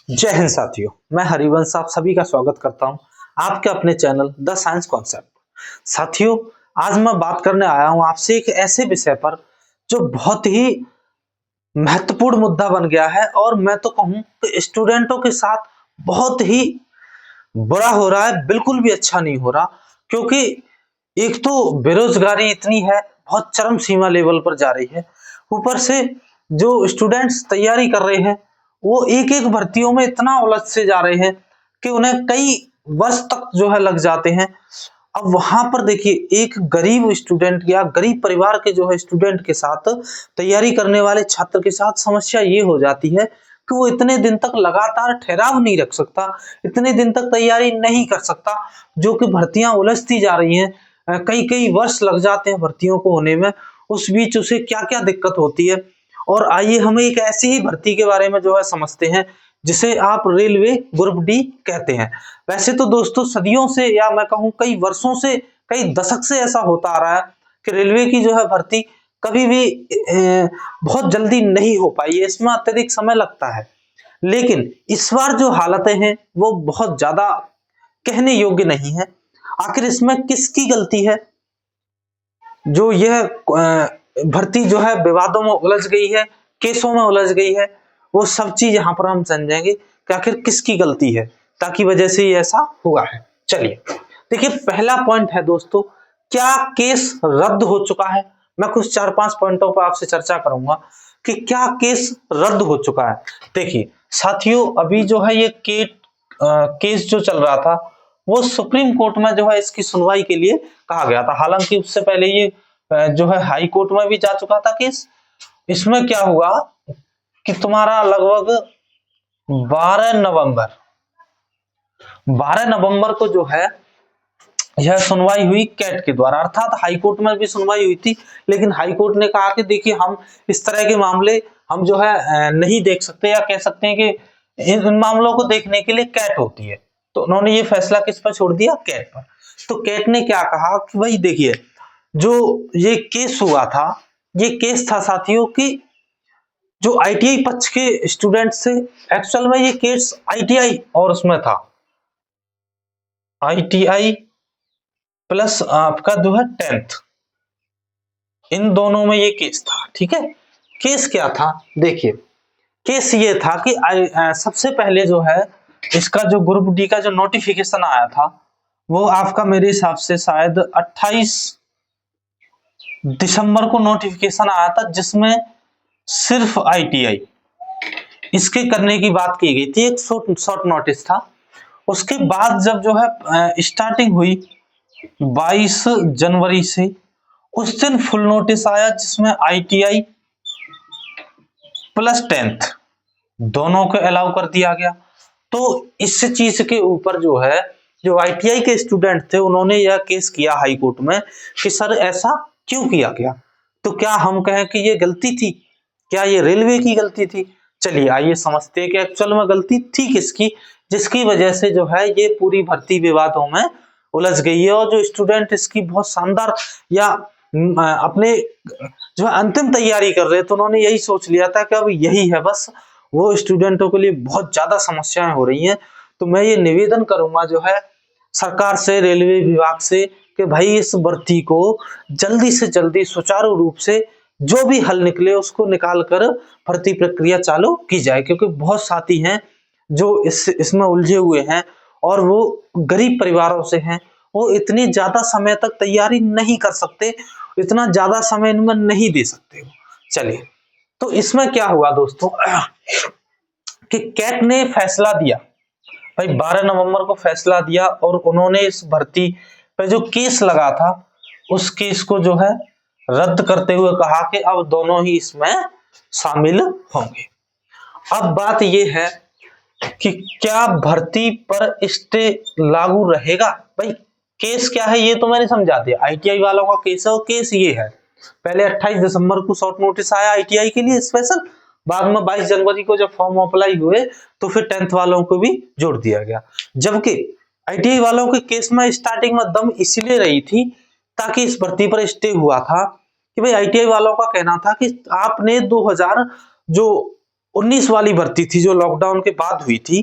जय हिंद साथियों, मैं हरिवंश आप सभी का स्वागत करता हूं आपके अपने चैनल द साइंस कॉन्सेप्ट। साथियों, आज मैं बात करने आया हूं आपसे एक ऐसे विषय पर जो बहुत ही महत्वपूर्ण मुद्दा बन गया है और मैं तो कहूं कि स्टूडेंटों के साथ बहुत ही बुरा हो रहा है, बिल्कुल भी अच्छा नहीं हो रहा। क्योंकि एक तो बेरोजगारी इतनी है, बहुत चरम सीमा लेवल पर जा रही है। ऊपर से जो स्टूडेंट्स तैयारी कर रहे हैं वो एक एक भर्तियों में इतना उलझ से जा रहे हैं कि उन्हें कई वर्ष तक जो है लग जाते हैं। अब वहां पर देखिए, एक गरीब स्टूडेंट या गरीब परिवार के जो है स्टूडेंट के साथ तैयारी करने वाले छात्र के साथ समस्या ये हो जाती है कि वो इतने दिन तक लगातार ठहराव नहीं रख सकता, इतने दिन तक तैयारी नहीं कर सकता, जो कि भर्तियां उलझती जा रही हैं। कई कई वर्ष लग जाते हैं भर्तियों को होने में। उस बीच उसे क्या क्या दिक्कत होती है, और आइए हम एक ऐसी ही भर्ती के बारे में जो है समझते हैं जिसे आप रेलवे ग्रुप डी कहते हैं। वैसे तो दोस्तों सदियों से, या मैं कहूँ कई वर्षों से, कई दशक से ऐसा होता आ रहा है कि रेलवे की जो है भर्ती कभी भी बहुत जल्दी नहीं हो पाई है, इसमें अत्यधिक समय लगता है। लेकिन इस बार जो हालतें हैं वो बहुत ज्यादा कहने योग्य नहीं है। आखिर इसमें किसकी गलती है जो यह भर्ती जो है विवादों में उलझ गई है, केसों में उलझ गई है? वो सब चीज यहाँ पर हम समझेंगे कि आखिर किसकी गलती है ताकि वजह से ये ऐसा हुआ है। चलिए देखिए, पहला पॉइंट है दोस्तों, क्या केस रद्द हो चुका है? मैं कुछ 4-5 पॉइंटों पर आपसे चर्चा करूंगा कि क्या केस रद्द हो चुका है। देखिए साथियों, अभी जो है ये केस जो चल रहा था वो सुप्रीम कोर्ट में जो है इसकी सुनवाई के लिए कहा गया था। हालांकि उससे पहले ये जो है हाई कोर्ट में भी जा चुका था केस। इसमें क्या हुआ कि तुम्हारा लगभग 12 नवंबर को जो है यह सुनवाई हुई कैट के द्वारा, अर्थात हाई कोर्ट में भी सुनवाई हुई थी। लेकिन हाई कोर्ट ने कहा कि देखिए, हम इस तरह के मामले हम जो है नहीं देख सकते, या कह सकते हैं कि इन मामलों को देखने के लिए कैट होती है। तो उन्होंने ये फैसला किस पर छोड़ दिया? कैट पर। तो कैट ने क्या कहा कि भाई देखिए, जो ये केस हुआ था, ये केस था साथियों की जो आईटीआई पक्ष के स्टूडेंट से। एक्चुअल में ये केस आईटीआई और उसमें था, आईटीआई प्लस आपका जो है 10th, इन दोनों में ये केस था। ठीक है, केस क्या था? देखिए, केस ये था कि सबसे पहले जो है इसका जो ग्रुप डी का जो नोटिफिकेशन आया था वो आपका मेरे हिसाब से शायद 28 दिसंबर को नोटिफिकेशन आया था, जिसमें सिर्फ आईटीआई इसके करने की बात की गई थी। एक शॉर्ट नोटिस था। उसके बाद जब जो है स्टार्टिंग हुई 22 जनवरी से, उस दिन फुल नोटिस आया जिसमें आईटीआई प्लस 10th दोनों को अलाउ कर दिया गया। तो इस चीज के ऊपर जो है जो आईटीआई के स्टूडेंट थे उन्होंने यह केस किया हाई कोर्ट में कि सर ऐसा क्यों किया गया। तो क्या हम कहें कि ये गलती थी? क्या ये रेलवे की गलती थी? चलिए आइए समझते हैं कि एक्चुअल में गलती थी किसकी, जिसकी वजह से जो है ये पूरी भर्ती विवादों में उलझ गई है। और जो स्टूडेंट इसकी बहुत शानदार या अपने जो अंतिम तैयारी कर रहे थे, तो उन्होंने यही सोच लिया था कि अब यही है बस। वो स्टूडेंटों के लिए बहुत ज्यादा समस्याएं हो रही हैं। तो मैं ये निवेदन करूंगा जो है सरकार से, रेलवे विभाग से, कि भाई इस भर्ती को जल्दी से जल्दी सुचारू रूप से जो भी हल निकले उसको निकाल कर भर्ती प्रक्रिया चालू की जाए। क्योंकि बहुत साथी हैं जो इसमें उलझे हुए हैं और वो गरीब परिवारों से हैं। वो इतनी ज्यादा समय तक तैयारी नहीं कर सकते, इतना ज्यादा समय इनमें नहीं दे सकते। चलिए, तो इसमें क्या हुआ दोस्तों कि कैट ने फैसला दिया, भाई 12 नवंबर को फैसला दिया, और उन्होंने इस भर्ती पे जो केस लगा था उस केस को जो है रद्द करते हुए कहा कि अब दोनों ही इसमें शामिल होंगे। अब बात यह है कि क्या भर्ती पर स्टे लागू रहेगा? भाई केस क्या है ये तो मैंने समझा दिया। आईटीआई वालों का केस है, और केस ये है, पहले 28 दिसंबर को शॉर्ट नोटिस आया आईटीआई के लिए स्पेशल, बाद में 22 जनवरी को जब फॉर्म अप्लाई हुए तो फिर 10th वालों को भी जोड़ दिया गया। जबकि आईटीआई वालों के केस में स्टार्टिंग में दम इसलिए रही थी ताकि इस भर्ती पर स्टे हुआ था कि भाई आईटीआई वालों का कहना था कि आपने 2000 जो 19 वाली भर्ती थी जो लॉकडाउन के बाद हुई थी,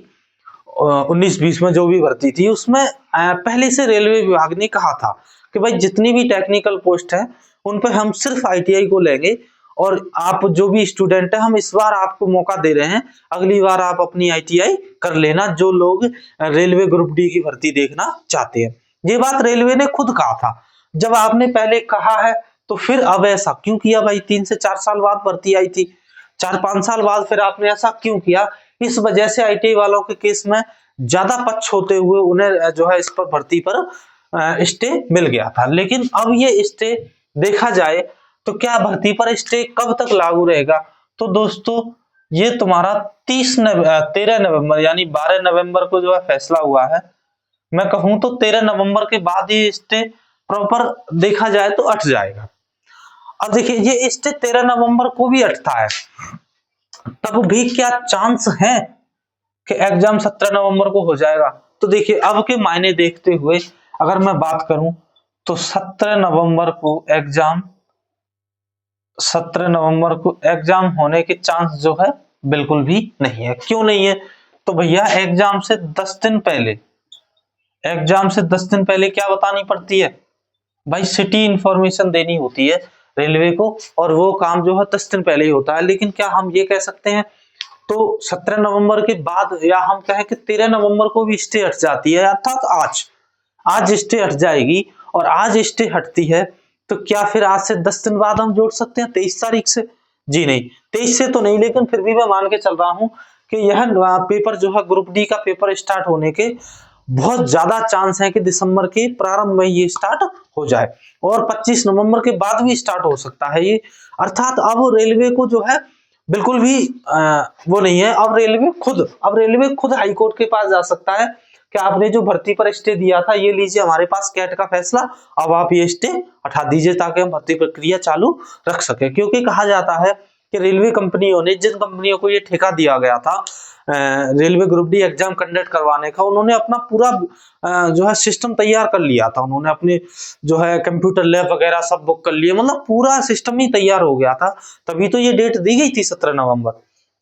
19-20 में जो भी भर्ती थी उसमें पहले से रेलवे विभाग ने कहा था कि भाई जितनी भी टेक्निकल पोस्ट है उन पर हम सिर्फ आईटीआई को लेंगे, और आप जो भी स्टूडेंट है हम इस बार आपको मौका दे रहे हैं, अगली बार आप अपनी आईटीआई कर लेना जो लोग रेलवे ग्रुप डी की भर्ती देखना चाहते हैं। ये बात रेलवे ने खुद कहा था। जब आपने पहले कहा है तो फिर अब ऐसा क्यों किया भाई? 3 से 4 साल बाद भर्ती आई थी, 4-5 साल बाद फिर आपने ऐसा क्यों किया? इस वजह से आईटीआई वालों के केस में ज्यादा पक्ष होते हुए उन्हें जो है इस पर भर्ती पर स्टे मिल गया था। लेकिन अब ये स्टे देखा जाए तो क्या भर्ती पर स्टे कब तक लागू रहेगा? तो दोस्तों ये तुम्हारा 13 नवंबर यानी 12 नवंबर को जो है फैसला हुआ है। मैं कहूं तो 13 नवंबर के बाद ये स्टे प्रॉपर देखा जाए तो हट जाएगा। अब देखिए ये स्टे 13 नवंबर को भी हटता है, तब भी क्या चांस है कि एग्जाम 17 नवंबर को हो जाएगा? तो देखिए अब के मायने देखते हुए अगर मैं बात करूं तो 17 नवंबर को एग्जाम होने के चांस जो है बिल्कुल भी नहीं है। क्यों नहीं है? तो भैया एग्जाम से 10 दिन पहले क्या बतानी पड़ती है भाई? सिटी इंफॉर्मेशन देनी होती है रेलवे को, और वो काम जो है 10 दिन पहले ही होता है। लेकिन क्या हम ये कह सकते हैं तो 17 नवंबर के बाद, या हम कहें कि 13 नवंबर को भी स्टे हट जाती है, अर्थात आज स्टे हट जाएगी, और आज स्टे हटती है तो क्या फिर आज से 10 दिन बाद हम जोड़ सकते हैं 23 तारीख से? जी नहीं, 23 से तो नहीं, लेकिन फिर भी मैं मान के चल रहा हूं कि यह पेपर जो है ग्रुप डी का पेपर स्टार्ट होने के बहुत ज्यादा चांस है कि दिसंबर के प्रारंभ में ये स्टार्ट हो जाए, और 25 नवंबर के बाद भी स्टार्ट हो सकता है ये। अर्थात अब रेलवे को जो है बिल्कुल भी वो नहीं है। अब रेलवे खुद हाई कोर्ट के पास जा सकता है कि आपने जो भर्ती पर स्टे दिया था, ये लीजिए हमारे पास कैट का फैसला, अब आप ये स्टे हटा दीजिए ताकि हम भर्ती प्रक्रिया चालू रख सके। क्योंकि कहा जाता है कि रेलवे कंपनियों ने, जिन कंपनियों को ये ठेका दिया गया था railway group D exam conduct करवाने का, उन्होंने अपना पूरा जो है सिस्टम तैयार कर लिया था। उन्होंने अपने जो है कंप्यूटर लैब वगैरह सब बुक कर लिए, मतलब पूरा सिस्टम ही तैयार हो गया था, तभी तो ये डेट दी गई थी 17 नवंबर।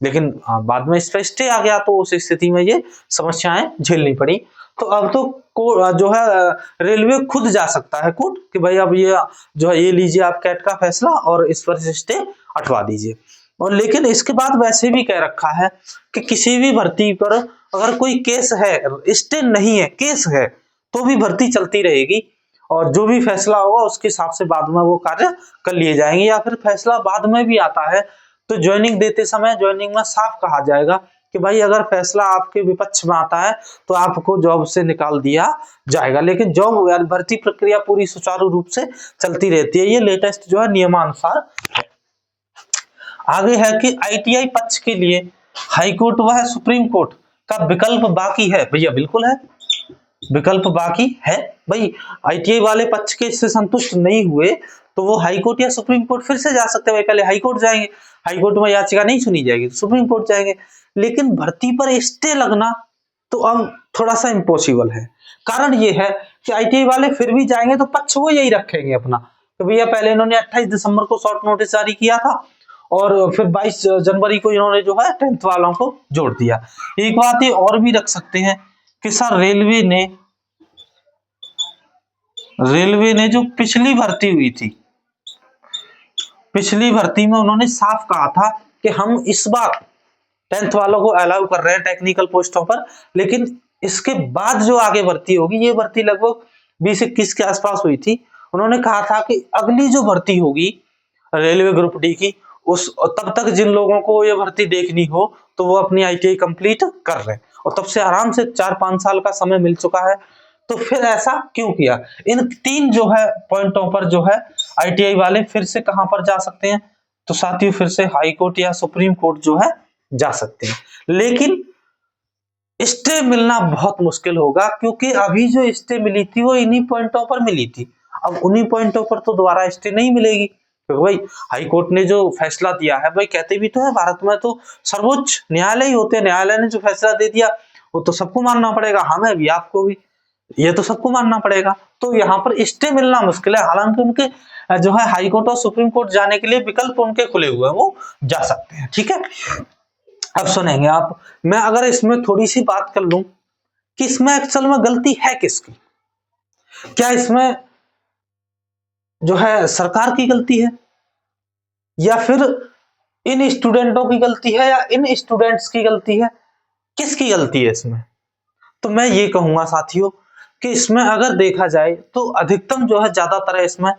लेकिन बाद में इस पर स्टे आ गया, तो उस स्थिति में ये समस्याएं झेलनी पड़ी। तो अब तो जो है रेलवे खुद जा सकता है कोर्ट कि भाई अब ये जो है ये लीजिए आप कैट का फैसला और इस पर स्टे हटवा दीजिए। और लेकिन इसके बाद वैसे भी कह रखा है कि किसी भी भर्ती पर अगर कोई केस है, स्टे नहीं है, केस है, तो भी भर्ती चलती रहेगी, और जो भी फैसला होगा उसके हिसाब से बाद में वो कार्य कर लिए जाएंगे। या फिर फैसला बाद में भी आता है तो ज्वाइनिंग देते समय ज्वाइनिंग में साफ कहा जाएगा कि भाई अगर फैसला आपके विपक्ष में आता है तो आपको जॉब से निकाल दिया जाएगा। लेकिन जॉब भर्ती प्रक्रिया पूरी सुचारू रूप से चलती रहती है। ये लेटेस्ट जो है नियमानुसार है। आगे है कि आईटीआई पक्ष के लिए हाई कोर्ट व सुप्रीम कोर्ट का विकल्प बाकी है। भैया बिल्कुल है, विकल्प बाकी है। भाई आईटीआई वाले पक्ष के इससे संतुष्ट नहीं हुए तो वो हाई कोर्ट या सुप्रीम कोर्ट फिर से जा सकते हैं। भाई पहले हाई कोर्ट जाएंगे, हाई कोर्ट में याचिका नहीं सुनी जाएगी तो सुप्रीम कोर्ट जाएंगे। लेकिन भर्ती पर स्टे लगना तो अब थोड़ा सा इम्पॉसिबल है। कारण ये है कि आईटीआई वाले फिर भी जाएंगे तो पक्ष वो यही रखेंगे अपना, तो भैया पहले इन्होंने 28 दिसंबर को शॉर्ट नोटिस जारी किया था, और फिर 22 जनवरी को इन्होंने जो है 10th वालों को जोड़ दिया। एक बात ये और भी रख सकते हैं कि सर रेलवे ने जो पिछली भर्ती हुई थी, पिछली भर्ती में उन्होंने साफ कहा था कि हम इस बार 10th वालों को अलाउ कर रहे हैं टेक्निकल पोस्टों पर, लेकिन इसके बाद जो आगे भर्ती होगी, ये भर्ती लगभग 20-21 के आसपास हुई थी। उन्होंने कहा था कि अगली जो भर्ती होगी रेलवे ग्रुप डी की, उस तब तक जिन लोगों को ये भर्ती देखनी हो तो वो अपनी आईटीआई कंप्लीट कर रहे हैं, और तब से आराम से 4-5 साल का समय मिल चुका है। तो फिर ऐसा क्यों किया? इन 3 जो है पॉइंटों पर जो है आईटीआई वाले फिर से कहां पर जा सकते हैं? तो साथियों फिर से हाई कोर्ट या सुप्रीम कोर्ट जो है जा सकते हैं। लेकिन स्टे मिलना बहुत मुश्किल होगा, क्योंकि अभी जो स्टे मिली थी वो इन्हीं पॉइंटों पर मिली थी। अब उन्हीं पॉइंटों पर तो दोबारा स्टे नहीं मिलेगी, क्योंकि भाई हाई कोर्ट ने जो फैसला दिया है, भाई कहते भी तो है भारत में तो सर्वोच्च न्यायालय ही होते हैं, न्यायालय ने जो फैसला दे दिया वो तो सबको मानना पड़ेगा, हमें भी आपको भी, ये तो सबको मानना पड़ेगा। तो यहाँ पर स्टे मिलना मुश्किल है। हालांकि उनके जो है हाई कोर्ट और सुप्रीम कोर्ट जाने के लिए विकल्प उनके खुले हुए हैं, वो जा सकते हैं। ठीक है, अब सुनेंगे आप, मैं अगर इसमें थोड़ी सी बात कर लूं कि इसमें एक्चुअल में गलती है किसकी, क्या इसमें जो है सरकार की गलती है, या फिर इन स्टूडेंटों की गलती है, या इन स्टूडेंट्स की गलती है, किसकी गलती है इसमें? तो मैं ये कहूंगा साथियों कि इसमें अगर देखा जाए तो अधिकतम जो है ज्यादातर इसमें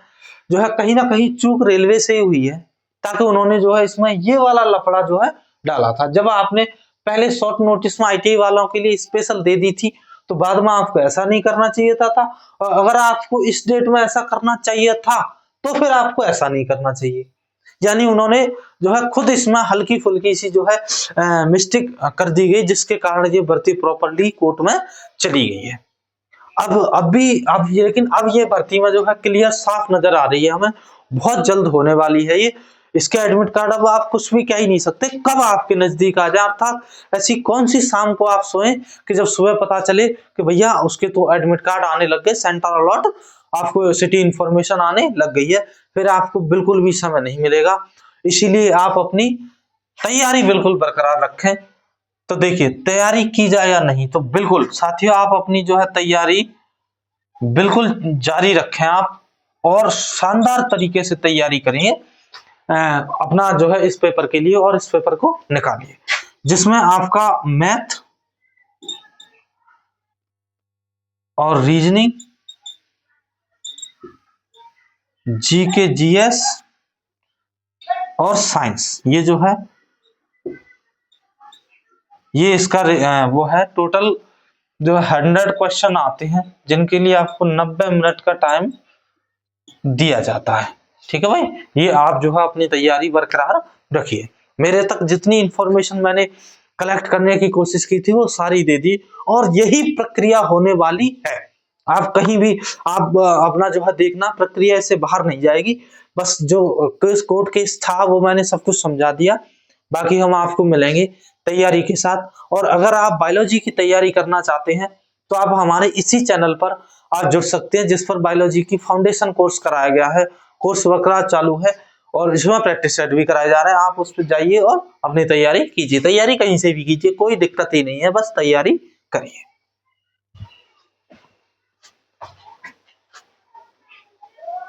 जो है कहीं ना कहीं चूक रेलवे से ही हुई है, ताकि उन्होंने जो है इसमें ये वाला लफड़ा जो है डाला था। जब आपने पहले शॉर्ट नोटिस में आईटीआई वालों के लिए स्पेशल दे दी थी, तो बाद में आपको ऐसा नहीं करना चाहिए था। और अगर आपको इस डेट में ऐसा करना चाहिए था, तो फिर आपको ऐसा नहीं करना चाहिए। यानी उन्होंने जो है खुद इसमें हल्की फुल्की सी जो है मिस्टेक कर दी गई, जिसके कारण ये भर्ती प्रॉपरली कोर्ट में चली गई है। लेकिन अब ये भर्ती में जो है क्लियर साफ नजर आ रही है हमें, बहुत जल्द होने वाली है ये। इसके एडमिट कार्ड अब आप कुछ भी कह ही नहीं सकते कब आपके नजदीक आ जाए, अर्थात ऐसी कौन सी शाम को आप सोए कि जब सुबह पता चले कि भैया उसके तो एडमिट कार्ड आने लग गए, सेंटर अलॉट, आपको सिटी इंफॉर्मेशन आने लग गई है, फिर आपको बिल्कुल भी समय नहीं मिलेगा। इसीलिए आप अपनी तैयारी बिल्कुल बरकरार रखें। तो देखिए, तैयारी की जाए या नहीं, तो बिल्कुल साथियों आप अपनी जो है तैयारी बिल्कुल जारी रखें आप, और शानदार तरीके से तैयारी करिए अपना जो है इस पेपर के लिए, और इस पेपर को निकालिए जिसमें आपका मैथ और रीजनिंग, जीके जीएस और साइंस, ये जो है ये इसका वो है टोटल जो 100 क्वेश्चन आते हैं, जिनके लिए आपको 90 मिनट का टाइम दिया जाता है। ठीक है भाई, ये आप जो है अपनी तैयारी बरकरार रखिए। मेरे तक जितनी इंफॉर्मेशन मैंने कलेक्ट करने की कोशिश की थी वो सारी दे दी, और यही प्रक्रिया होने वाली है। आप कहीं भी आप अपना जो है देखना, प्रक्रिया से बाहर नहीं जाएगी। बस जो केस कोर्ट केस था वो मैंने सब कुछ समझा दिया, बाकी हम आपको मिलेंगे तैयारी के साथ। और अगर आप बायोलॉजी की तैयारी करना चाहते हैं तो आप हमारे इसी चैनल पर आप जुड़ सकते हैं, जिस पर बायोलॉजी की फाउंडेशन कोर्स कराया गया है, कोर्स बरकरार चालू है, और इसमें प्रैक्टिस सेट भी कराए जा रहे हैं। आप उस पर जाइए और अपनी तैयारी कीजिए, तैयारी कहीं से भी कीजिए, कोई दिक्कत ही नहीं है, बस तैयारी करिए।